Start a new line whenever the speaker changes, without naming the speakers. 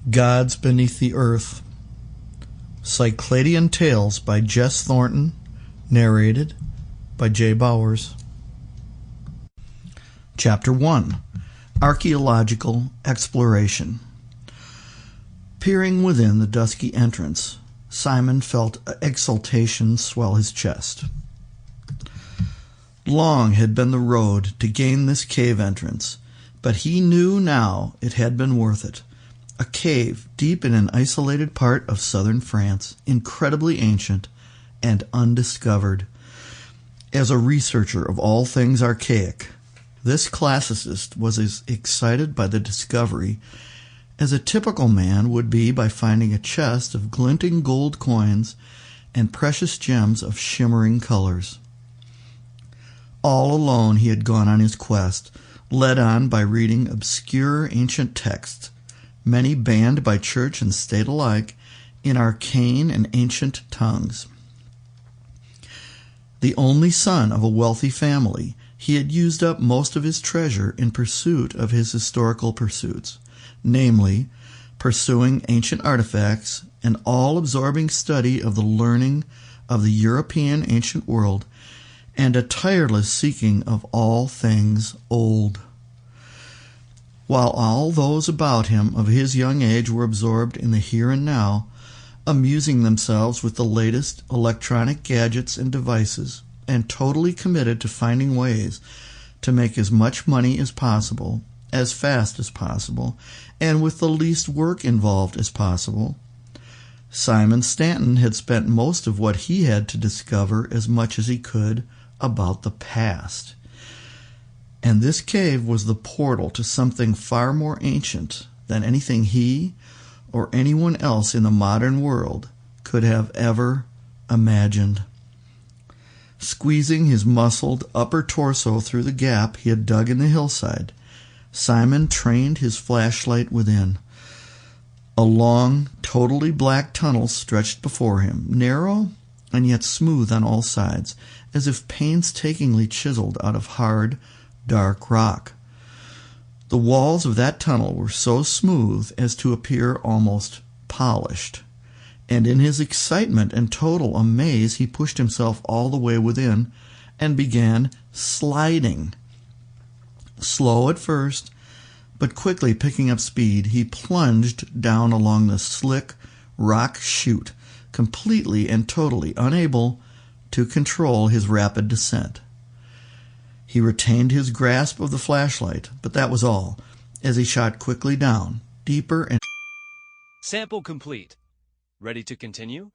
Gods Beneath the Earth. Cycladian Tales by Jess Thornton. Narrated by J. Bowers. Chapter 1. Archaeological Exploration. Peering within the dusky entrance, Simon felt exultation swell his chest. Long had been the road to gain this cave entrance, but he knew now it had been worth it. A cave deep in an isolated part of southern France, incredibly ancient and undiscovered. As a researcher of all things archaic, this classicist was as excited by the discovery as a typical man would be by finding a chest of glinting gold coins and precious gems of shimmering colors. All alone he had gone on his quest, led on by reading obscure ancient texts, many banned by church and state alike, in arcane and ancient tongues. The only son of a wealthy family, he had used up most of his treasure in pursuit of his historical pursuits, namely, pursuing ancient artifacts, an all-absorbing study of the learning of the European ancient world, and a tireless seeking of all things old. While all those about him of his young age were absorbed in the here and now, amusing themselves with the latest electronic gadgets and devices, and totally committed to finding ways to make as much money as possible, as fast as possible, and with the least work involved as possible, Simon Stanton had spent most of what he had to discover as much as he could about the past. And this cave was the portal to something far more ancient than anything he or anyone else in the modern world could have ever imagined. Squeezing his muscled upper torso through the gap he had dug in the hillside, Simon trained his flashlight within. A long, totally black tunnel stretched before him, narrow and yet smooth on all sides, as if painstakingly chiseled out of hard, dark rock. The walls of that tunnel were so smooth as to appear almost polished, and in his excitement and total amaze he pushed himself all the way within and began sliding. Slow at first, but quickly picking up speed, he plunged down along the slick rock chute, completely and totally unable to control his rapid descent. He retained his grasp of the flashlight, but that was all, as he shot quickly down, deeper and...
Sample complete. Ready to continue?